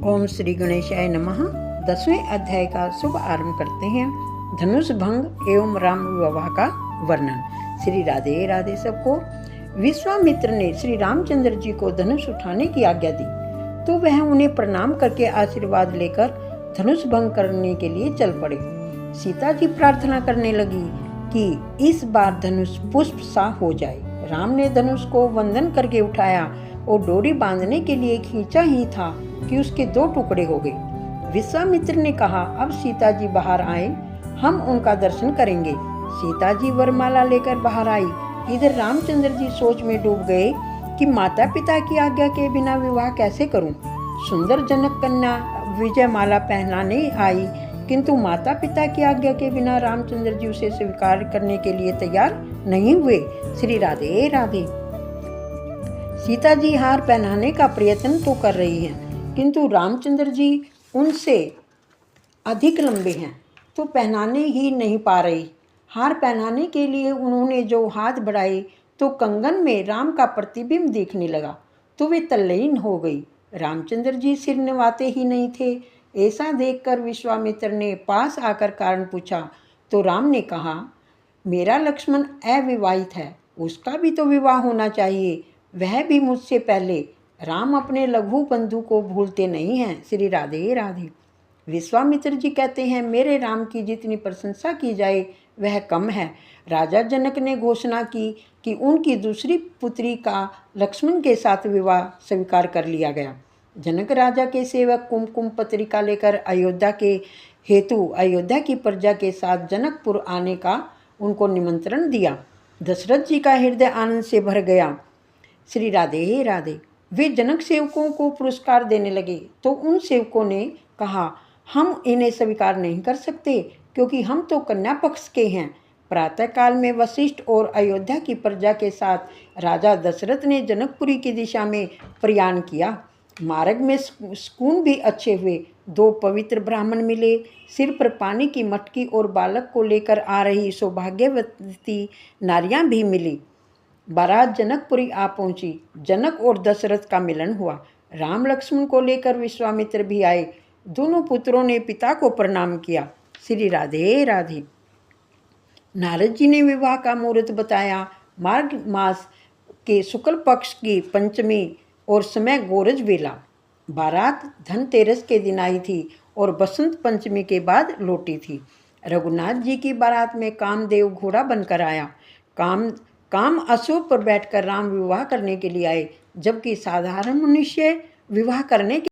ओम श्री गणेशाय नमः। 10वें अध्याय का शुभ आरंभ करते हैं। धनुष भंग एवं राम विवाह का वर्णन। श्री राधे राधे सबको। विश्वामित्र ने श्री रामचंद्र जी को धनुष उठाने की आज्ञा दी तो वह उन्हें प्रणाम करके आशीर्वाद लेकर धनुष भंग करने के लिए चल पड़े। सीता जी प्रार्थना करने लगी कि इस बार धनुष पुष्प सा हो जाए। राम ने धनुष को वंदन करके उठाया और डोरी बांधने के लिए खींचा ही था कि उसके 2 टुकड़े हो गए। विश्वामित्र ने कहा, अब सीता जी बाहर आए, हम उनका दर्शन करेंगे। सीता जी वरमाला लेकर बाहर आई। इधर रामचंद्र जी सोच में डूब गए कि माता पिता की आज्ञा के बिना विवाह कैसे करूं। सुंदर जनक कन्या विजय माला पहनाने आई, किंतु माता पिता की आज्ञा के बिना रामचंद्र जी उसे स्वीकार करने के लिए तैयार नहीं हुए। श्री राधे राधे। सीता जी हार पहनाने का प्रयत्न तो कर रही हैं, किंतु रामचंद्र जी उनसे अधिक लंबे हैं तो पहनाने ही नहीं पा रही। हार पहनाने के लिए उन्होंने जो हाथ बढ़ाए तो कंगन में राम का प्रतिबिंब दिखने लगा तो वे तल्लीन हो गई। रामचंद्र जी सिर निवाते ही नहीं थे। ऐसा देखकर विश्वामित्र ने पास आकर कारण पूछा तो राम ने कहा, मेरा लक्ष्मण अविवाहित है, उसका भी तो विवाह होना चाहिए, वह भी मुझसे पहले। राम अपने लघु बंधु को भूलते नहीं हैं। श्री राधे राधे। विश्वामित्र जी कहते हैं, मेरे राम की जितनी प्रशंसा की जाए वह कम है। राजा जनक ने घोषणा की कि उनकी दूसरी पुत्री का लक्ष्मण के साथ विवाह स्वीकार कर लिया गया। जनक राजा के सेवक कुमकुम पत्रिका लेकर अयोध्या के हेतु अयोध्या की प्रजा के साथ जनकपुर आने का उनको निमंत्रण दिया। दशरथ जी का हृदय आनंद से भर गया। श्री राधे राधे। वे जनक सेवकों को पुरस्कार देने लगे तो उन सेवकों ने कहा, हम इन्हें स्वीकार नहीं कर सकते क्योंकि हम तो कन्या पक्ष के हैं। प्रातःकाल में वशिष्ठ और अयोध्या की प्रजा के साथ राजा दशरथ ने जनकपुरी की दिशा में प्रयाण किया। मार्ग में सुकून भी अच्छे हुए। 2 पवित्र ब्राह्मण मिले। सिर पर पानी की मटकी और बालक को लेकर आ रही सौभाग्यवती नारियां भी मिली। बारात जनकपुरी आ पहुंची। जनक और दशरथ का मिलन हुआ। राम लक्ष्मण को लेकर विश्वामित्र भी आए। दोनों पुत्रों ने पिता को प्रणाम किया। श्री राधे राधे। नारद जी ने विवाह का मुहूर्त बताया। मार्ग मास के शुक्ल पक्ष की पंचमी और समय गोरज वेला। बारात धनतेरस के दिन आई थी और बसंत पंचमी के बाद लौटी थी। रघुनाथ जी की बारात में कामदेव घोड़ा बनकर आया। काम अश्व पर बैठकर राम विवाह करने के लिए आए, जबकि साधारण मनुष्य विवाह करने के